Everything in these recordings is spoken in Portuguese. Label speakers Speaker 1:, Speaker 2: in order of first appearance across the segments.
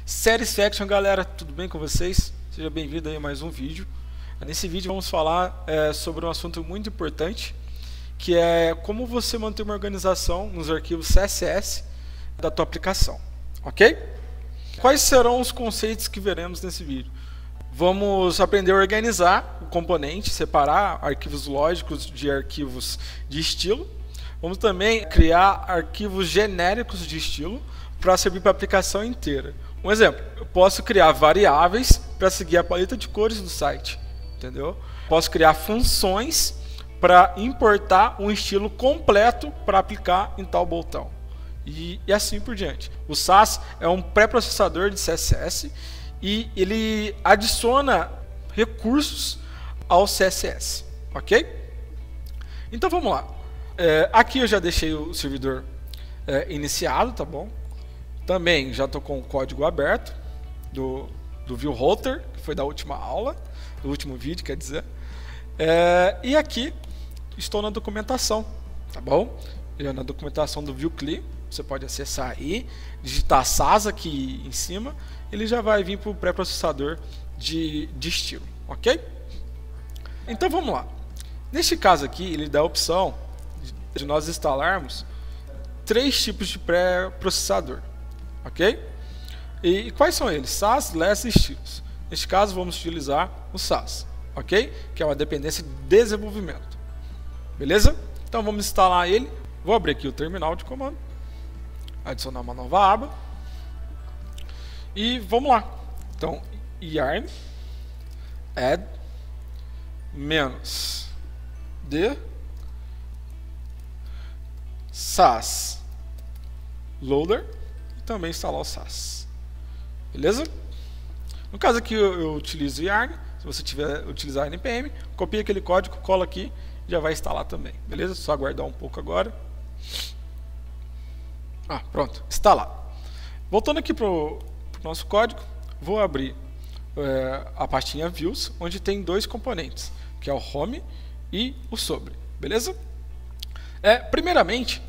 Speaker 1: Satisfaction, galera, tudo bem com vocês? Seja bem-vindo aí a mais um vídeo. Nesse vídeo vamos falar sobre um assunto muito importante, que é como você manter uma organização nos arquivos CSS da tua aplicação, ok? Quais serão os conceitos que veremos nesse vídeo? Vamos aprender a organizar o componente, separar arquivos lógicos de arquivos de estilo. Vamos também criar arquivos genéricos de estilo para servir para a aplicação inteira. Um exemplo, eu posso criar variáveis para seguir a paleta de cores do site, entendeu? Posso criar funções para importar um estilo completo para aplicar em tal botão. E assim por diante. O Sass é um pré-processador de CSS e ele adiciona recursos ao CSS, ok? Então vamos lá. Aqui eu já deixei o servidor iniciado, tá bom? Também já estou com o código aberto do View Router, que foi da última aula, do último vídeo, quer dizer. E aqui estou na documentação, tá bom? Na documentação do ViewCli, você pode acessar aí, digitar Sass aqui em cima, ele já vai vir para o pré-processador de estilo, ok? Então vamos lá. Neste caso aqui, ele dá a opção de nós instalarmos 3 tipos de pré-processador. Ok? E quais são eles? Sass, Less e estilos. Neste caso, vamos utilizar o Sass, ok? Que é uma dependência de desenvolvimento. Beleza? Então vamos instalar ele. Vou abrir aqui o terminal de comando, adicionar uma nova aba e vamos lá. Então, yarn add -d Sass loader. Também instalar o Sass. Beleza? No caso aqui eu utilizo o yarn. Se você utilizar npm, copia aquele código, cola aqui e já vai instalar também. Beleza? Só aguardar um pouco agora. Pronto, instalar. Voltando aqui para o nosso código, vou abrir a pastinha views, onde tem 2 componentes, que é o home e o sobre. Beleza? Primeiramente,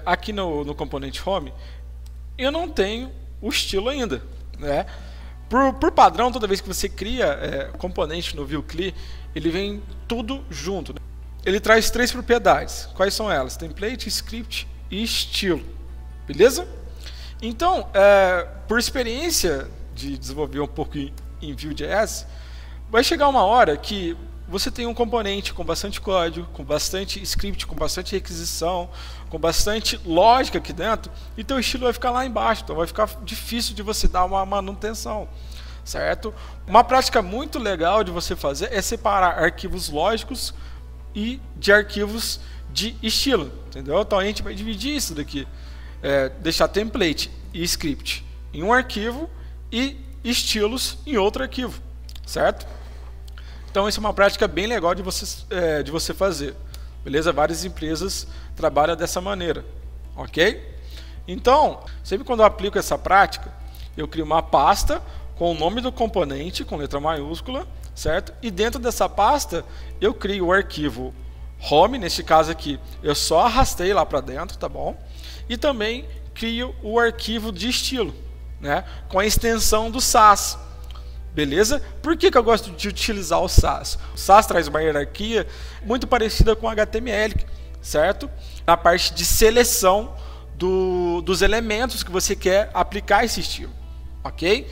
Speaker 1: aqui no componente home, eu não tenho o estilo ainda, né? Por padrão, toda vez que você cria componente no ViewCli, ele vem tudo junto, né? Ele traz 3 propriedades. Quais são elas? Template, script e estilo. Beleza? Então, por experiência de desenvolver um pouco em Vue.js, vai chegar uma hora que você tem um componente com bastante código, com bastante script, com bastante requisição, com bastante lógica aqui dentro, e teu estilo vai ficar lá embaixo, então vai ficar difícil de você dar uma manutenção, certo? Uma prática muito legal de você fazer é separar arquivos lógicos e de arquivos de estilo, entendeu? Então a gente vai dividir isso daqui, deixar template e script em um arquivo e estilos em outro arquivo, certo? Então, isso é uma prática bem legal de você fazer. Beleza? Várias empresas trabalham dessa maneira. Ok? Então, sempre quando eu aplico essa prática, eu crio uma pasta com o nome do componente, com letra maiúscula, certo? E dentro dessa pasta, eu crio o arquivo home, neste caso aqui, eu só arrastei lá para dentro, tá bom? E também crio o arquivo de estilo, né? Com a extensão do Sass. Beleza? Por que eu gosto de utilizar o Sass? O Sass traz uma hierarquia muito parecida com o HTML, certo? Na parte de seleção dos elementos que você quer aplicar esse estilo, ok?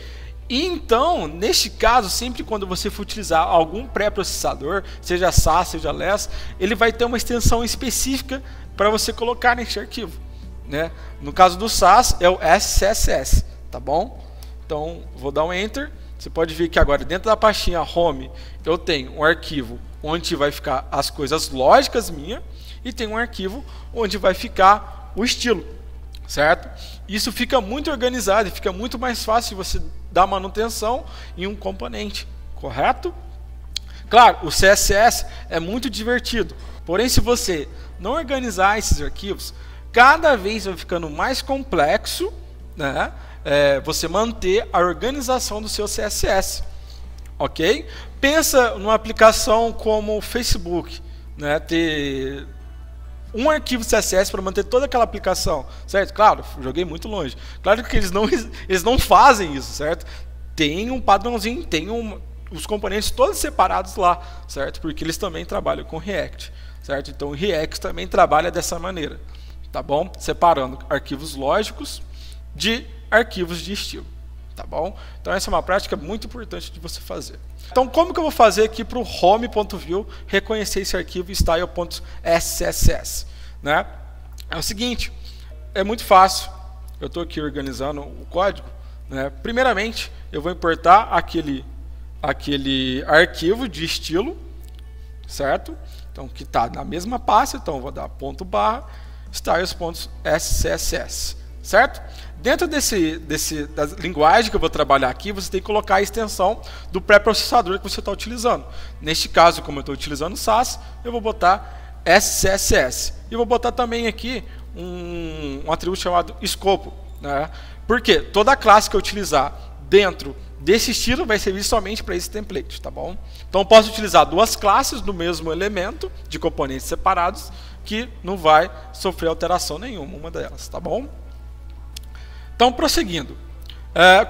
Speaker 1: E então, neste caso, sempre quando você for utilizar algum pré-processador, seja Sass, seja Less, ele vai ter uma extensão específica para você colocar neste arquivo, né? No caso do Sass, é o SCSS, tá bom? Então, vou dar um Enter. Você pode ver que agora dentro da pastinha Home eu tenho um arquivo onde vai ficar as coisas lógicas minhas e tem um arquivo onde vai ficar o estilo, certo? Isso fica muito organizado e fica muito mais fácil você dar manutenção em um componente, correto? Claro, o CSS é muito divertido, porém se você não organizar esses arquivos, cada vez vai ficando mais complexo, né? Você manter a organização do seu CSS, ok? Pensa numa aplicação como o Facebook, né? Ter um arquivo CSS para manter toda aquela aplicação, certo? Claro, joguei muito longe. Claro que eles não fazem isso, certo? Tem um padrãozinho, os componentes todos separados lá, certo? Porque eles também trabalham com React, certo? Então o React também trabalha dessa maneira, tá bom? Separando arquivos lógicos de arquivos de estilo, tá bom? Então essa é uma prática muito importante de você fazer. Então como que eu vou fazer aqui para o home.view reconhecer esse arquivo style.scss, né? É o seguinte, é muito fácil. Eu estou aqui organizando o código, né? Primeiramente eu vou importar aquele arquivo de estilo, certo? Então que está na mesma pasta, então eu vou dar /, styles.scss, certo? Dentro da linguagem que eu vou trabalhar aqui, você tem que colocar a extensão do pré-processador que você está utilizando. Neste caso, como eu estou utilizando o SAS, eu vou botar SCSS. E vou botar também aqui um atributo chamado escopo, né? Porque toda classe que eu utilizar dentro desse estilo vai servir somente para esse template, tá bom? Então eu posso utilizar duas classes do mesmo elemento, de componentes separados, que não vai sofrer alteração nenhuma, uma delas, tá bom? Então, prosseguindo,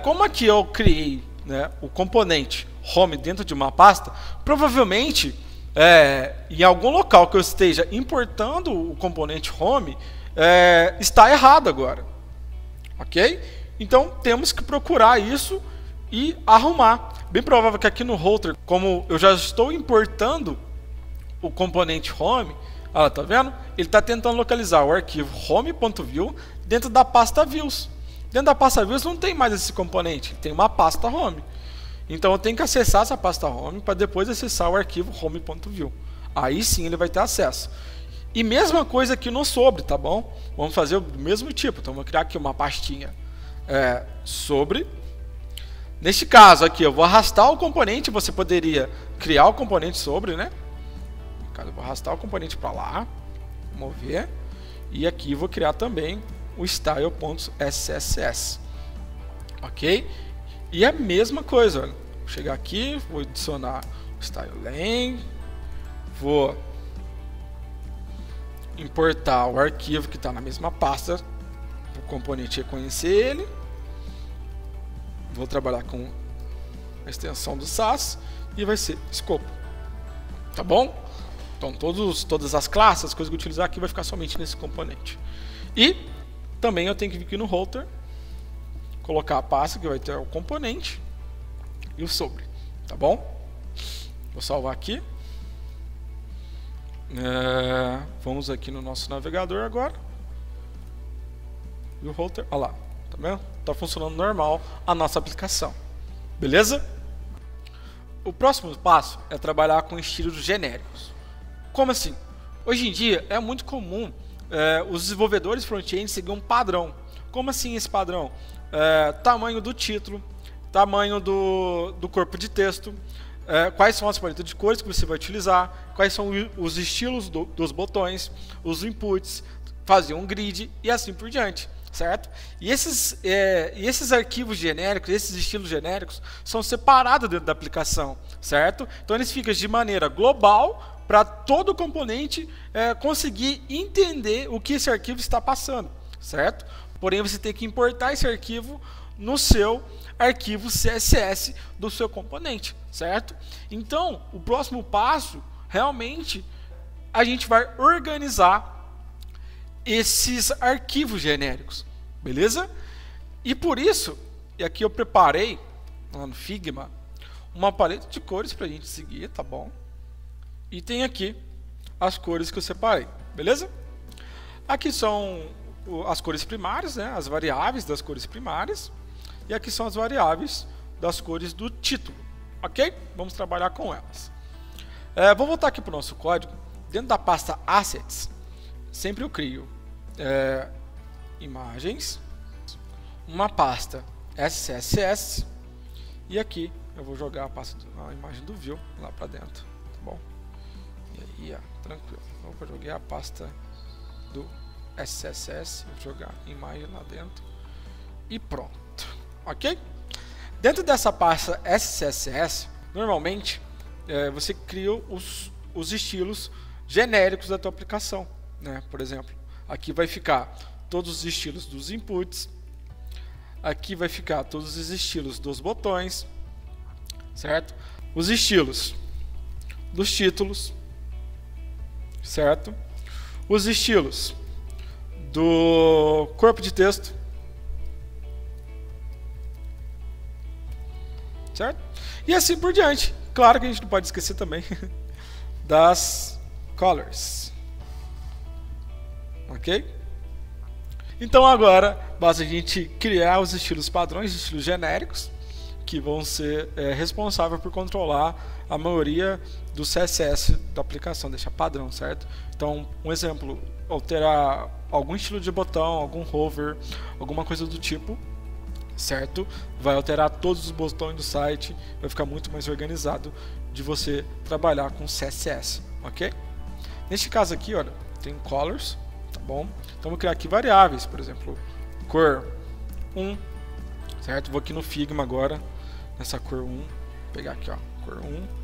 Speaker 1: como aqui eu criei, né, o componente home dentro de uma pasta, provavelmente em algum local que eu esteja importando o componente home, está errado agora, ok? Então, temos que procurar isso e arrumar. Bem provável que aqui no router, como eu já estou importando o componente home, tá vendo? Ele está tentando localizar o arquivo home.view dentro da pasta views. Dentro da pasta views não tem mais esse componente, tem uma pasta home. Então eu tenho que acessar essa pasta home para depois acessar o arquivo home.view. Aí sim ele vai ter acesso. E mesma coisa aqui no sobre, tá bom? Vamos fazer o mesmo tipo. Então vou criar aqui uma pastinha sobre. Neste caso aqui eu vou arrastar o componente, você poderia criar o componente sobre, né? Eu vou arrastar o componente para lá, mover, e aqui vou criar também o style.scss, ok? E a mesma coisa, olha, vou chegar aqui, vou adicionar o styleLang, vou importar o arquivo que está na mesma pasta, o componente reconhecer ele, vou trabalhar com a extensão do SAS e vai ser escopo, tá bom? Então todas as classes, as coisas que eu utilizar aqui vai ficar somente nesse componente. E também eu tenho que vir aqui no router, colocar a pasta que vai ter o componente e o sobre, tá bom? Vou salvar aqui. Vamos aqui no nosso navegador agora. E o router, olha lá, tá vendo? Tá funcionando normal a nossa aplicação. Beleza? O próximo passo é trabalhar com estilos genéricos. Como assim? Hoje em dia é muito comum os desenvolvedores front-end seguir um padrão. Como assim esse padrão? Tamanho do título, tamanho do corpo de texto, quais são as paletas de cores que você vai utilizar, quais são os estilos dos botões, os inputs, fazer um grid e assim por diante, certo? E esses arquivos genéricos, esses estilos genéricos são separados dentro da aplicação, certo? Então eles ficam de maneira global para todo componente conseguir entender o que esse arquivo está passando, certo? Porém, você tem que importar esse arquivo no seu arquivo CSS do seu componente, certo? Então, o próximo passo, realmente, a gente vai organizar esses arquivos genéricos, beleza? E por isso, e aqui eu preparei, lá no Figma, uma paleta de cores para a gente seguir, tá bom? E tem aqui as cores que eu separei, beleza? Aqui são as cores primárias, né? As variáveis das cores primárias. E aqui são as variáveis das cores do título, ok? Vamos trabalhar com elas. Vou voltar aqui para o nosso código. Dentro da pasta Assets, sempre eu crio imagens, uma pasta SCSS, e aqui eu vou jogar a imagem do View lá para dentro, tá bom? E aí, tranquilo. Eu joguei a pasta do SCSS, vou jogar imagem lá dentro e pronto, ok? Dentro dessa pasta SCSS, normalmente você cria os estilos genéricos da tua aplicação, né? Por exemplo, aqui vai ficar todos os estilos dos inputs, aqui vai ficar todos os estilos dos botões, certo? Os estilos dos títulos, certo? Os estilos do corpo de texto, certo? E assim por diante. Claro que a gente não pode esquecer também das colors, ok? Então agora basta a gente criar os estilos padrões, estilos genéricos, que vão ser responsáveis por controlar a maioria do CSS da aplicação, deixar padrão, certo? Então, um exemplo, alterar algum estilo de botão, algum hover, alguma coisa do tipo, certo? Vai alterar todos os botões do site, vai ficar muito mais organizado de você trabalhar com CSS, ok? Neste caso aqui, olha, tem colors, tá bom? Então, vou criar aqui variáveis, por exemplo, cor 1, certo? Vou aqui no Figma agora, nessa cor 1, vou pegar aqui, ó, cor 1,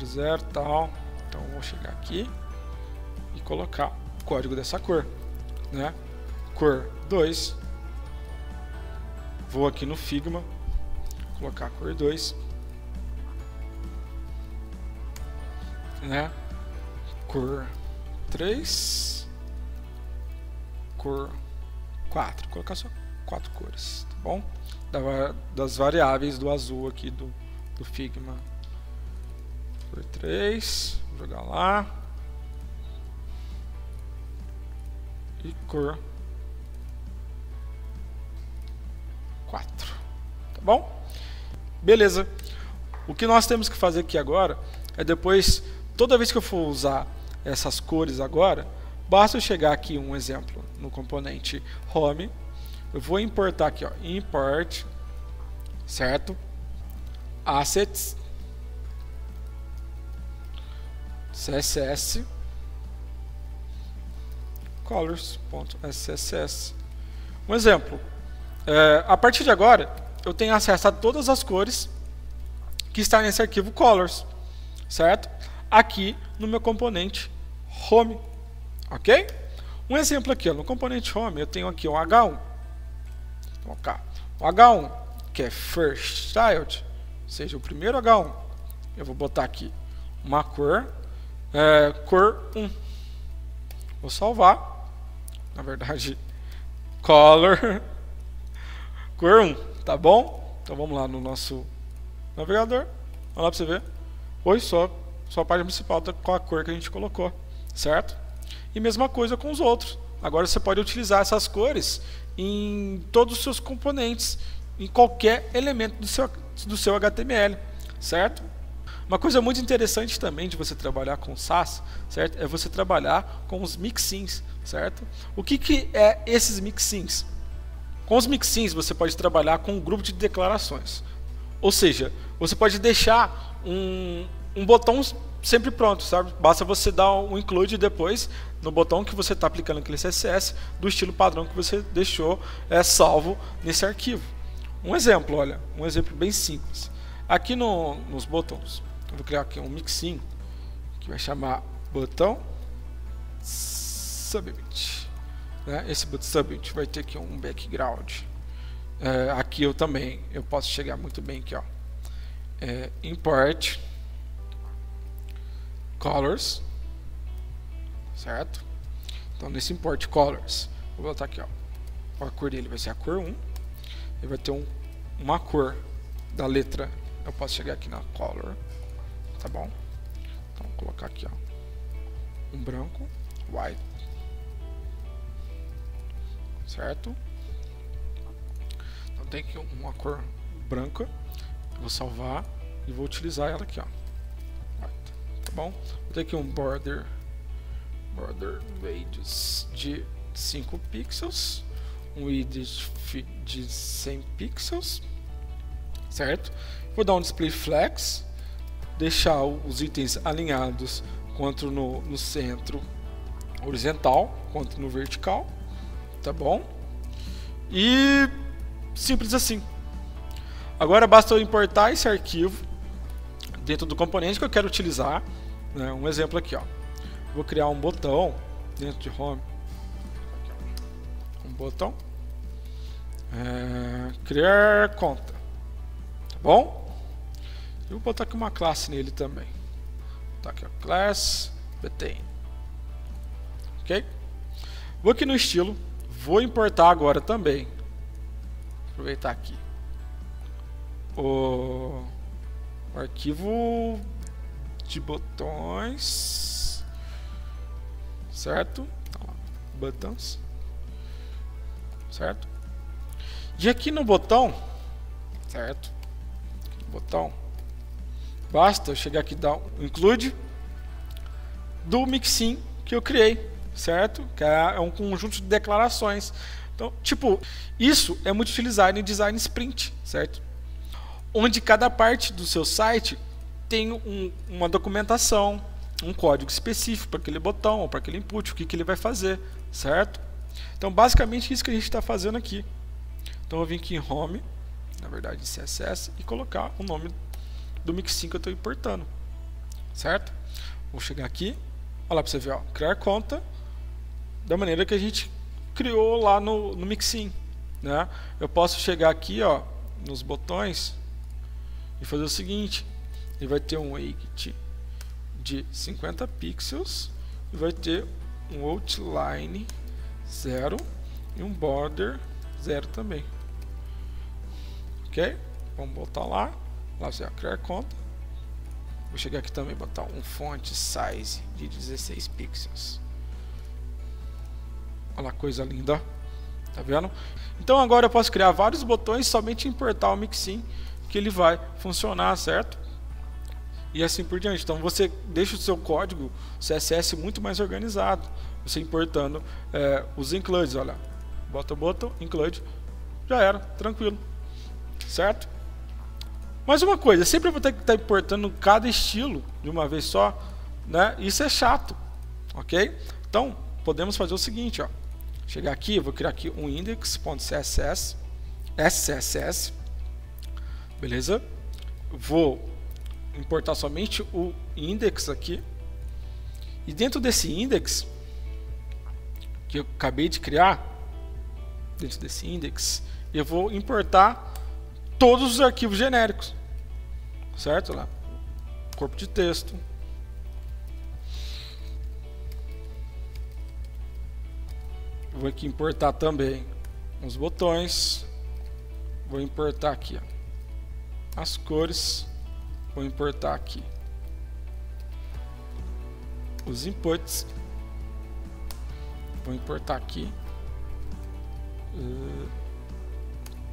Speaker 1: 00, tal. Então, vou chegar aqui e colocar o código dessa cor, né? Cor 2, vou aqui no Figma, colocar a cor 2, né? Cor 3, cor 4, vou colocar só 4 cores, tá bom? Das variáveis do azul aqui do Figma. Cor 3, vou jogar lá. E cor 4, tá bom? Beleza. O que nós temos que fazer aqui agora é depois, toda vez que eu for usar essas cores agora, basta eu chegar aqui, um exemplo, no componente home, eu vou importar aqui, ó, import, certo? Assets, CSS, colors.sss. Um exemplo, a partir de agora, eu tenho acesso a todas as cores que estão nesse arquivo colors, certo? Aqui no meu componente home, ok? Um exemplo aqui, ó, no componente home, eu tenho aqui um H1. Vou colocar o H1, que é first child, ou seja, o primeiro H1. Eu vou botar aqui uma cor, cor 1. Vou salvar, na verdade, color, cor 1, tá bom? Então vamos lá no nosso navegador, vamos lá para você ver. Oi, só a página principal com a cor que a gente colocou, certo? E mesma coisa com os outros. Agora você pode utilizar essas cores em todos os seus componentes, em qualquer elemento do seu HTML, certo? Uma coisa muito interessante também de você trabalhar com Sass, certo? É você trabalhar com os mixins, certo? O que é esses mixins? Com os mixins você pode trabalhar com um grupo de declarações. Ou seja, você pode deixar um botão sempre pronto, sabe? Basta você dar um include depois no botão que você está aplicando aquele CSS do estilo padrão que você deixou salvo nesse arquivo. Um exemplo, olha, um exemplo bem simples. Aqui nos botões, eu vou criar aqui um mixin que vai chamar botão submit, né? Esse botão submit vai ter aqui um background. Aqui eu posso chegar muito bem aqui, ó, import colors, certo? Então nesse import colors, vou botar aqui, ó, a cor dele vai ser a cor 1, ele vai ter uma cor da letra, eu posso chegar aqui na color, tá bom? Então vou colocar aqui, ó, um branco, white, certo? Então tem aqui uma cor branca, eu vou salvar e vou utilizar ela aqui, ó, tá bom? Vou ter aqui um border radius de 5 pixels, um width de 100 pixels, certo? Vou dar um display flex, deixar os itens alinhados quanto no centro horizontal quanto no vertical, tá bom? E simples assim. Agora basta eu importar esse arquivo dentro do componente que eu quero utilizar, né? Um exemplo aqui, ó. Vou criar um botão dentro de home, um botão, criar conta, tá bom? Eu vou botar aqui uma classe nele também, tá aqui, ó, class btn, ok? Vou aqui no estilo, vou importar agora também, aproveitar aqui o arquivo de botões, certo? Buttons, certo? E aqui no botão, certo? Aqui no botão, basta eu chegar aqui e dar um include do mixin que eu criei, certo? Que é um conjunto de declarações. Então, tipo, isso é muito utilizado em design sprint, certo? Onde cada parte do seu site tem uma documentação, um código específico para aquele botão, ou para aquele input, o que ele vai fazer, certo? Então, basicamente, isso que a gente está fazendo aqui. Então, eu vim aqui em Home, na verdade, em CSS, e colocar o nome do mixin que eu estou importando, certo? Vou chegar aqui, olha lá para você ver, ó, criar conta, da maneira que a gente criou lá no mixin, né? Eu posso chegar aqui, ó, nos botões e fazer o seguinte: ele vai ter um weight de 50 pixels e vai ter um outline 0 e um border 0 também, ok? Vamos botar lá você vai criar conta. Vou chegar aqui também e botar um font size de 16 pixels. Olha a coisa linda, tá vendo? Então agora eu posso criar vários botões, somente importar o mixin que ele vai funcionar, certo? E assim por diante. Então você deixa o seu código CSS muito mais organizado, você importando os includes, olha, bota o botão, include, já era, tranquilo, certo? Mais uma coisa, sempre vou ter que estar importando cada estilo de uma vez só, né? Isso é chato, ok? Então podemos fazer o seguinte, ó, chegar aqui, vou criar aqui um index.css, SCSS, beleza? Vou importar somente o index aqui, e dentro desse index que eu acabei de criar, dentro desse index, eu vou importar todos os arquivos genéricos, certo? Lá, corpo de texto, vou aqui importar também os botões, vou importar aqui, ó, as cores, vou importar aqui os inputs, vou importar aqui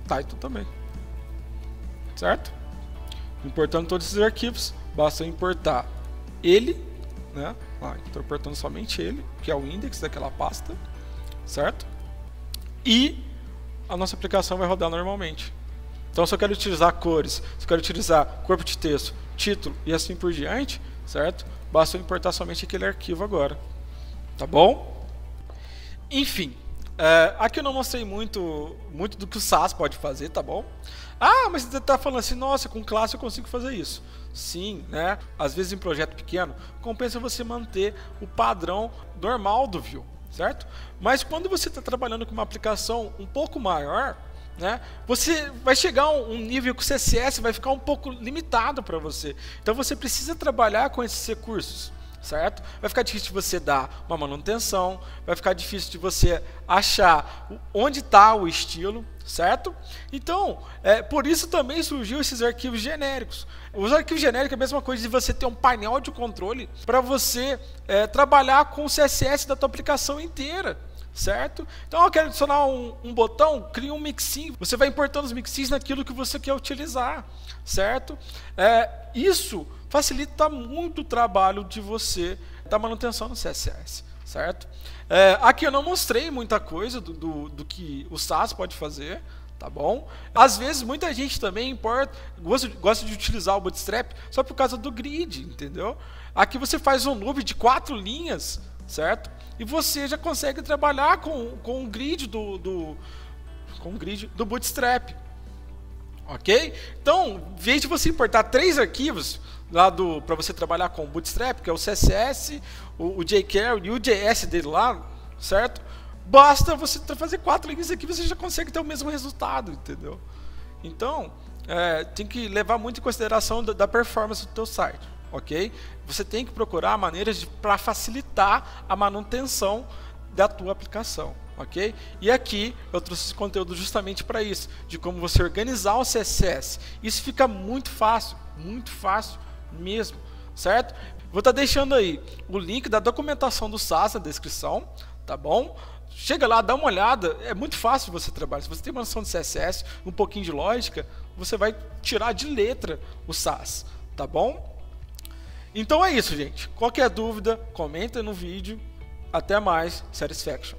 Speaker 1: title também, certo? Importando todos esses arquivos, basta eu importar ele, né? Estou importando somente ele, que é o index daquela pasta, certo? E a nossa aplicação vai rodar normalmente. Então, se eu quero utilizar cores, se eu quero utilizar corpo de texto, título e assim por diante, certo? Basta eu importar somente aquele arquivo agora, tá bom? Enfim, aqui eu não mostrei muito do que o Sass pode fazer, tá bom? Ah, mas você está falando assim, nossa, com classe eu consigo fazer isso. Sim, né? Às vezes em projeto pequeno, compensa você manter o padrão normal do Vue, certo? Mas quando você está trabalhando com uma aplicação um pouco maior, né, você vai chegar a um nível que o CSS vai ficar um pouco limitado para você. Então você precisa trabalhar com esses recursos, certo? Vai ficar difícil de você dar uma manutenção, vai ficar difícil de você achar onde está o estilo, certo? Então, por isso também surgiu esses arquivos genéricos. Os arquivos genéricos é a mesma coisa de você ter um painel de controle para você trabalhar com o CSS da tua aplicação inteira, certo? Então eu quero adicionar um botão, cria um mixin, você vai importando os mixins naquilo que você quer utilizar, certo? Isso facilita muito o trabalho de você da manutenção no CSS, certo? Aqui eu não mostrei muita coisa do que o Sass pode fazer, tá bom? Às vezes muita gente também gosta de utilizar o Bootstrap só por causa do grid, entendeu? Aqui você faz um loop de 4 linhas, certo? E você já consegue trabalhar com o grid do Bootstrap, ok? Então, em vez de você importar 3 arquivos, lá para você trabalhar com o Bootstrap, que é o CSS, o jQuery e o JS dele lá, certo? Basta você fazer 4 linhas aqui, você já consegue ter o mesmo resultado, entendeu? Então, tem que levar muito em consideração da performance do teu site, ok? Você tem que procurar maneiras para facilitar a manutenção da tua aplicação, ok? E aqui eu trouxe esse conteúdo justamente para isso, de como você organizar o CSS. Isso fica muito fácil mesmo, certo? Vou estar deixando aí o link da documentação do SaaS na descrição, tá bom? Chega lá, dá uma olhada, é muito fácil você trabalhar. Se você tem uma noção de CSS, um pouquinho de lógica, você vai tirar de letra o SaaS, tá bom? Então é isso, gente. Qualquer dúvida, comenta no vídeo. Até mais, Satisfaction.